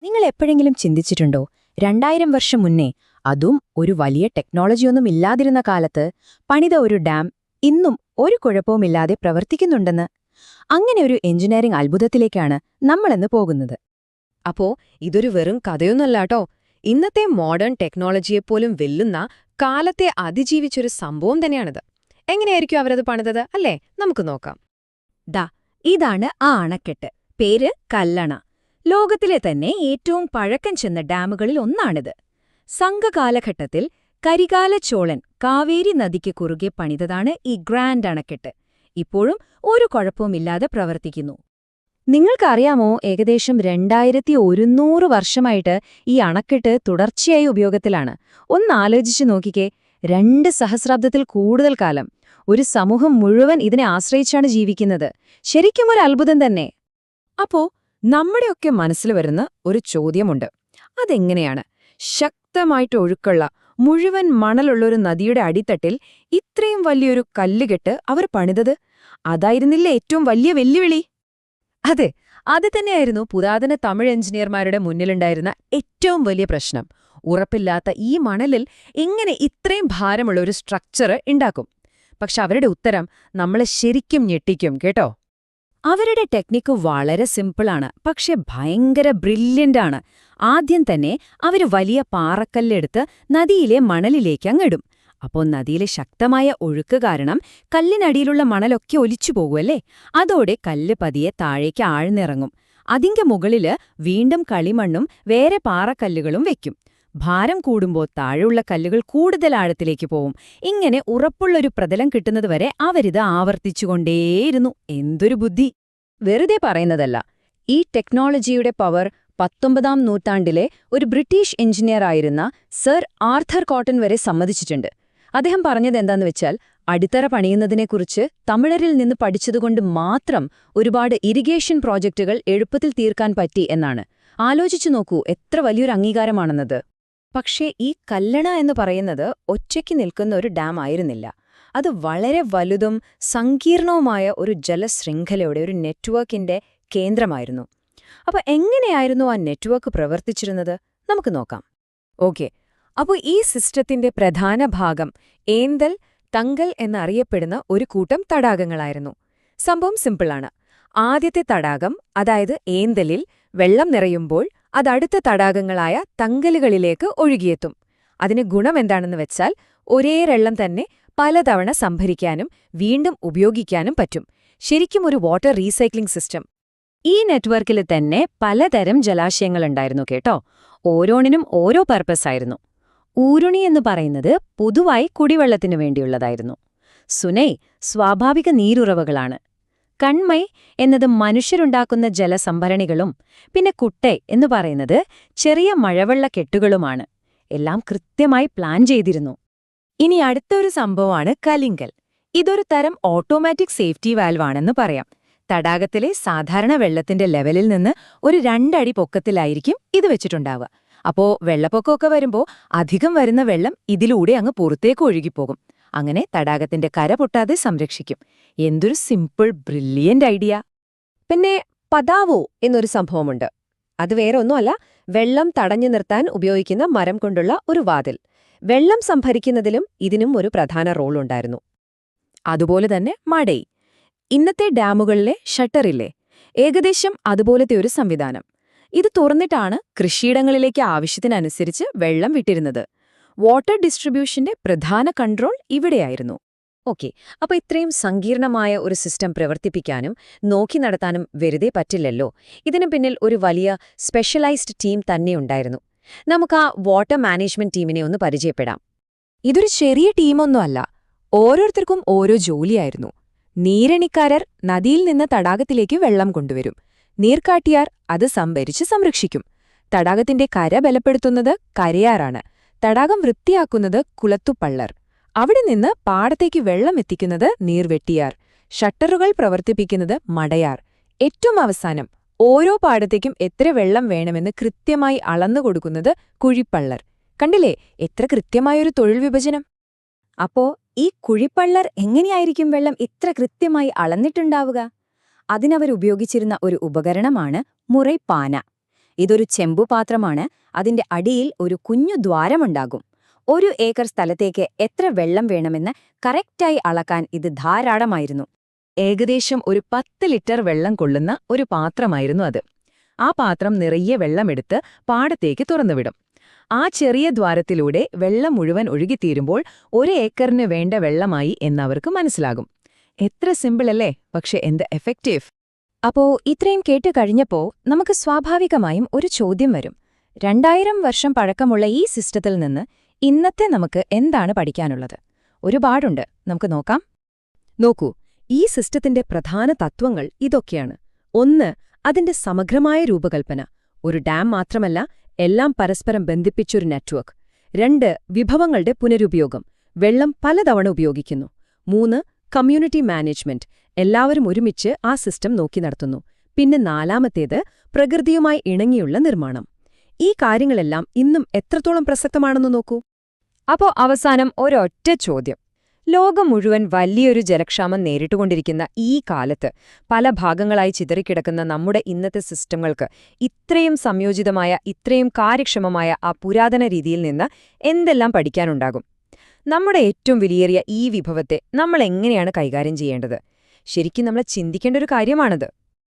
നിങ്ങൾ എപ്പോഴെങ്കിലും ചിന്തിച്ചിട്ടുണ്ടോ 2000 വർഷം മുന്നേ, അതും ഒരു വലിയ ടെക്നോളജിയൊന്നും ഇല്ലാതിരുന്ന കാലത്ത് പണിത ഒരു ഡാം ഇന്നും ഒരു കുഴപ്പവുമില്ലാതെ പ്രവർത്തിക്കുന്നുണ്ടെന്ന്? അങ്ങനെ ഒരു എഞ്ചിനീയറിംഗ് അത്ഭുതത്തിലേക്കാണ് നമ്മളിന്ന് പോകുന്നത്. അപ്പോ ഇതൊരു വെറും കഥയൊന്നല്ലാട്ടോ. ഇന്നത്തെ മോഡേൺ ടെക്നോളജിയെപ്പോലും വെല്ലുന്ന, കാലത്തെ അതിജീവിച്ചൊരു സംഭവം തന്നെയാണിത്. എങ്ങനെയായിരിക്കും അവരത് പണിതത്, അല്ലേ? നമുക്ക് നോക്കാം. ഇതാണ് ആ അണക്കെട്ട്. പേര് കല്ലണ. ലോകത്തിലെ തന്നെ ഏറ്റവും പഴക്കം ചെന്ന ഡാമുകളിൽ ഒന്നാണിത്. സംഘകാലഘട്ടത്തിൽ കരികാല ചോളൻ കാവേരി നദിക്ക് കുറുകെ പണിതതാണ് ഈ ഗ്രാൻഡ് അണക്കെട്ട്. ഇപ്പോഴും ഒരു കുഴപ്പവുമില്ലാതെ പ്രവർത്തിക്കുന്നു. നിങ്ങൾക്കറിയാമോ, ഏകദേശം 2100 വർഷമായിട്ട് ഈ അണക്കെട്ട് തുടർച്ചയായി ഉപയോഗത്തിലാണ്. ഒന്നാലോചിച്ചു നോക്കിക്കേ, 2 സഹസ്രാബ്ദത്തിൽ കൂടുതൽ കാലം ഒരു സമൂഹം മുഴുവൻ ഇതിനെ ആശ്രയിച്ചാണ് ജീവിക്കുന്നത്. ശരിക്കും ഒരു അത്ഭുതം തന്നെ. അപ്പോ നമ്മുടെയൊക്കെ മനസ്സിൽ വരുന്ന ഒരു ചോദ്യമുണ്ട്. അതെങ്ങനെയാണ് ശക്തമായിട്ട് ഒഴുക്കുള്ള, മുഴുവൻ മണലുള്ളൊരു നദിയുടെ അടിത്തട്ടിൽ ഇത്രയും വലിയൊരു കല്ലുകെട്ട് അവർ പണിതത്? അതായിരുന്നില്ല ഏറ്റവും വലിയ വെല്ലുവിളി? അതെ, അത് തന്നെയായിരുന്നു പുരാതന തമിഴ് എഞ്ചിനീയർമാരുടെ മുന്നിലുണ്ടായിരുന്ന ഏറ്റവും വലിയ പ്രശ്നം. ഉറപ്പില്ലാത്ത ഈ മണലിൽ എങ്ങനെ ഇത്രയും ഭാരമുള്ള ഒരു സ്ട്രക്ചർ ഉണ്ടാക്കും? പക്ഷെ അവരുടെ ഉത്തരം നമ്മളെ ശരിക്കും ഞെട്ടിക്കും കേട്ടോ. അവരുടെ ടെക്നിക്ക് വളരെ സിമ്പിളാണ്, പക്ഷെ ഭയങ്കര ബ്രില്യൻ്റാണ്. ആദ്യം തന്നെ അവര് വലിയ പാറക്കല്ലെടുത്ത് നദിയിലെ മണലിലേക്ക് അങ്ങിടും. അപ്പോൾ നദിയിലെ ശക്തമായ ഒഴുക്ക് കാരണം കല്ലിനടിയിലുള്ള മണലൊക്കെ ഒലിച്ചുപോകുമല്ലേ? അതോടെ കല്ല് പതിയെ താഴേക്ക് ആഴ്ന്നിറങ്ങും. അതിന്റെ മുകളില് വീണ്ടും കളിമണ്ണും വേറെ പാറക്കല്ലുകളും വെക്കും. ഭാരം കൂടുമ്പോൾ താഴെയുള്ള കല്ലുകൾ കൂടുതൽ ആഴത്തിലേക്ക് പോവും. ഇങ്ങനെ ഉറപ്പുള്ളൊരു പ്രതലം കിട്ടുന്നതുവരെ അവരിത് ആവർത്തിച്ചുകൊണ്ടേയിരുന്നു. എന്തൊരു ബുദ്ധി! വെറുതെ പറയുന്നതല്ല. ഈ ടെക്നോളജിയുടെ പവർ 19-ാം നൂറ്റാണ്ടിലെ ഒരു ബ്രിട്ടീഷ് എഞ്ചിനീയറായിരുന്ന സർ ആർഥർ കോട്ടൺ വരെ സമ്മതിച്ചിട്ടുണ്ട്. അദ്ദേഹം പറഞ്ഞതെന്താന്ന് വെച്ചാൽ, അടിത്തറ പണിയുന്നതിനെക്കുറിച്ച് തമിഴരിൽ നിന്ന് പഠിച്ചതുകൊണ്ട് മാത്രം ഒരുപാട് ഇറിഗേഷൻ പ്രോജക്റ്റുകൾ എളുപ്പത്തിൽ തീർക്കാൻ പറ്റി എന്നാണ്. ആലോചിച്ചു നോക്കൂ, എത്ര വലിയൊരു അംഗീകാരമാണെന്നത്. പക്ഷേ ഈ കല്ലണ എന്ന് പറയുന്നത് ഒറ്റയ്ക്ക് നിൽക്കുന്ന ഒരു ഡാം ആയിരുന്നില്ല. അത് വളരെ വലുതും സങ്കീർണവുമായ ഒരു ജലശൃംഖലയുടെ, ഒരു നെറ്റ്വർക്കിന്റെ കേന്ദ്രമായിരുന്നു. അപ്പോൾ എങ്ങനെയായിരുന്നു ആ നെറ്റ്വർക്ക് പ്രവർത്തിച്ചിരുന്നത്? നമുക്ക് നോക്കാം. ഓക്കെ, അപ്പോൾ ഈ സിസ്റ്റത്തിന്റെ പ്രധാന ഭാഗം ഏന്തൽ, തങ്കൽ എന്നറിയപ്പെടുന്ന ഒരു കൂട്ടം തടാകങ്ങളായിരുന്നു. സംഭവം സിമ്പിളാണ്. ആദ്യത്തെ തടാകം, അതായത് ഏന്തലിൽ, വെള്ളം നിറയുമ്പോൾ അത് അടുത്ത തടാകങ്ങളായ തങ്കലുകളിലേക്ക് ഒഴുകിയെത്തും. അതിന് ഗുണമെന്താണെന്ന് വെച്ചാൽ, ഒരേ വെള്ളം തന്നെ പലതവണ സംഭരിക്കാനും വീണ്ടും ഉപയോഗിക്കാനും പറ്റും. ശരിക്കും ഒരു വാട്ടർ റീസൈക്ലിംഗ് സിസ്റ്റം. ഈ നെറ്റ്വർക്കിൽ തന്നെ പലതരം ജലാശയങ്ങളുണ്ടായിരുന്നു കേട്ടോ. ഓരോന്നിനും ഓരോ പർപ്പസ് ആയിരുന്നു. ഊരുണി എന്ന് പറയുന്നത് പൊതുവായി കുടിവെള്ളത്തിനു വേണ്ടിയുള്ളതായിരുന്നു. സുനൈ സ്വാഭാവിക നീരുറവകളാണ്. കൺമൈ എന്നത് മനുഷ്യരുണ്ടാക്കുന്ന ജലസംഭരണികളും, പിന്നെ കുട്ടൈ എന്ന് പറയുന്നത് ചെറിയ മഴവെള്ളക്കെട്ടുകളുമാണ്. എല്ലാം കൃത്യമായി പ്ലാൻ ചെയ്തിരുന്നു. ഇനി അടുത്തൊരു സംഭവമാണ് കലിങ്കൽ. ഇതൊരു തരം ഓട്ടോമാറ്റിക് സേഫ്റ്റി വാൽവാണെന്ന് പറയാം. തടാകത്തിലെ സാധാരണ വെള്ളത്തിന്റെ ലെവലിൽ നിന്ന് ഒരു 2 അടി പൊക്കത്തിലായിരിക്കും ഇത് വെച്ചിട്ടുണ്ടാവുക. അപ്പോ വെള്ളപ്പൊക്കമൊക്കെ വരുമ്പോ അധികം വരുന്ന വെള്ളം ഇതിലൂടെ അങ്ങ് പുറത്തേക്ക് ഒഴുകിപ്പോകും. അങ്ങനെ തടാകത്തിന്റെ കര പൊട്ടാതെ സംരക്ഷിക്കും. എന്തൊരു സിമ്പിൾ, ബ്രില്യന്റ് ഐഡിയ! പിന്നെ പദാവോ എന്നൊരു സംഭവമുണ്ട്. അത് വേറെ ഒന്നുമല്ല, വെള്ളം തടഞ്ഞു നിർത്താൻ ഉപയോഗിക്കുന്ന മരം കൊണ്ടുള്ള ഒരു വാതിൽ. വെള്ളം സംഭരിക്കുന്നതിലും ഇതിനും ഒരു പ്രധാന റോളുണ്ടായിരുന്നു. അതുപോലെ തന്നെ മടൈ, ഇന്നത്തെ ഡാമുകളിലെ ഷട്ടറില്ലേ, ഏകദേശം അതുപോലത്തെ ഒരു സംവിധാനം. ഇത് തുറന്നിട്ടാണ് കൃഷിയിടങ്ങളിലേക്ക് ആവശ്യത്തിനനുസരിച്ച് വെള്ളം വിട്ടിരുന്നത്. വാട്ടർ ഡിസ്ട്രിബ്യൂഷന്റെ പ്രധാന കൺട്രോൾ ഇവിടെയായിരുന്നു. ഓക്കെ, അപ്പോൾ ഇത്രയും സങ്കീർണമായ ഒരു സിസ്റ്റം പ്രവർത്തിപ്പിക്കാനും നോക്കി നടത്താനും വെറുതെ പറ്റില്ലല്ലോ. ഇതിനു പിന്നിൽ ഒരു വലിയ സ്പെഷ്യലൈസ്ഡ് ടീം തന്നെയുണ്ടായിരുന്നു. നമുക്ക് ആ വാട്ടർ മാനേജ്മെന്റ് ടീമിനെ ഒന്ന് പരിചയപ്പെടാം. ഇതൊരു ചെറിയ ടീമൊന്നുമല്ല, ഓരോരുത്തർക്കും ഓരോ ജോലിയായിരുന്നു. നീരണിക്കാരർ നദിയിൽ നിന്ന് തടാകത്തിലേക്ക് വെള്ളം കൊണ്ടുവരും. നീർക്കാട്ടിയാർ അത് സംഭരിച്ച് സംരക്ഷിക്കും. തടാകത്തിന്റെ കര ബലപ്പെടുത്തുന്നത് കരയാറാണ്. തടാകം വൃത്തിയാക്കുന്നത് കുളത്തുപള്ളർ. അവിടെ നിന്ന് പാടത്തേക്ക് വെള്ളം എത്തിക്കുന്നത് നീർവെട്ടിയാർ. ഷട്ടറുകൾ പ്രവർത്തിപ്പിക്കുന്നത് മടയാർ. ഏറ്റവും അവസാനം ഓരോ പാടത്തേക്കും എത്ര വെള്ളം വേണമെന്ന് കൃത്യമായി അളന്നുകൊടുക്കുന്നത് കുഴിപ്പള്ളർ. കണ്ടില്ലേ, എത്ര കൃത്യമായൊരു തൊഴിൽ വിഭജനം! അപ്പോ ഈ കുഴിപ്പള്ളർ എങ്ങനെയായിരിക്കും വെള്ളം ഇത്ര കൃത്യമായി അളന്നിട്ടുണ്ടാവുക? അതിനവരുപയോഗിച്ചിരുന്ന ഒരു ഉപകരണമാണ് മുറൈപ്പാന. ഇതൊരു ചെമ്പുപാത്രമാണ്. അതിന്റെ അടിയിൽ ഒരു കുഞ്ഞു ദ്വാരമുണ്ടാകും. 1 ഏക്കർ സ്ഥലത്തേക്ക് എത്ര വെള്ളം വേണമെന്ന് കറക്റ്റായി അളക്കാൻ ഇത് ധാരാളമായിരുന്നു. ഏകദേശം ഒരു 10 ലിറ്റർ വെള്ളം കൊള്ളുന്ന ഒരു പാത്രമായിരുന്നു അത്. ആ പാത്രം നിറയെ വെള്ളമെടുത്ത് പാടത്തേക്ക് തുറന്നുവിടും. ആ ചെറിയ ദ്വാരത്തിലൂടെ വെള്ളം മുഴുവൻ ഒഴുകിത്തീരുമ്പോൾ 1 ഏക്കറിന് വേണ്ട വെള്ളമായി എന്നവർക്ക് മനസ്സിലാകും. എത്ര സിമ്പിളല്ലേ, പക്ഷെ എന്ത് എഫക്റ്റീവ്. അപ്പോ ഇത്രയും കേട്ട് കഴിഞ്ഞപ്പോ നമുക്ക് സ്വാഭാവികമായും ഒരു ചോദ്യം വരും. 2000 വർഷം പഴക്കമുള്ള ഈ സിസ്റ്റത്തിൽ നിന്ന് ഇന്നത്തെ നമുക്ക് എന്താണ് പഠിക്കാനുള്ളത്? ഒരുപാടുണ്ട്. നമുക്ക് നോക്കാം. നോക്കൂ, ഈ സിസ്റ്റത്തിന്റെ പ്രധാന തത്വങ്ങൾ ഇതൊക്കെയാണ്. 1. അതിന്റെ സമഗ്രമായ രൂപകൽപ്പന. ഒരു ഡാം മാത്രമല്ല, എല്ലാം പരസ്പരം ബന്ധിപ്പിച്ചൊരു നെറ്റ്വർക്ക്. 2. വിഭവങ്ങളുടെ പുനരുപയോഗം. വെള്ളം പലതവണ ഉപയോഗിക്കുന്നു. 3. Community management. എല്ലാവരും ഒരുമിച്ച് ആ സിസ്റ്റം നോക്കി നടത്തുന്നു. പിന്നെ 4ാമത്തേത് പ്രകൃതിയുമായി ഇണങ്ങിയുള്ള നിർമ്മാണം. ഈ കാര്യങ്ങളെല്ലാം ഇന്നും എത്രത്തോളം പ്രസക്തമാണെന്ന് നോക്കൂ. അപ്പോ അവസാനം ഒരൊറ്റ ചോദ്യം. ലോകം മുഴുവൻ വലിയൊരു ജലക്ഷാമം നേരിട്ടുകൊണ്ടിരിക്കുന്ന ഈ കാലത്ത് പല ഭാഗങ്ങളായി ചിതറിക്കിടക്കുന്ന നമ്മുടെ ഇന്നത്തെ സിസ്റ്റങ്ങൾക്ക് ഇത്രയും സംയോജിതമായ, ഇത്രയും കാര്യക്ഷമമായ ആ പുരാതന രീതിയിൽ നിന്ന് എന്തെല്ലാം പഠിക്കാനുണ്ടാകും? നമ്മുടെ ഏറ്റവും വിലയേറിയ ഈ വിഭവത്തെ നമ്മൾ എങ്ങനെയാണ് കൈകാര്യം ചെയ്യേണ്ടത്? ശരിക്കും നമ്മൾ ചിന്തിക്കേണ്ട ഒരു കാര്യമാണത്.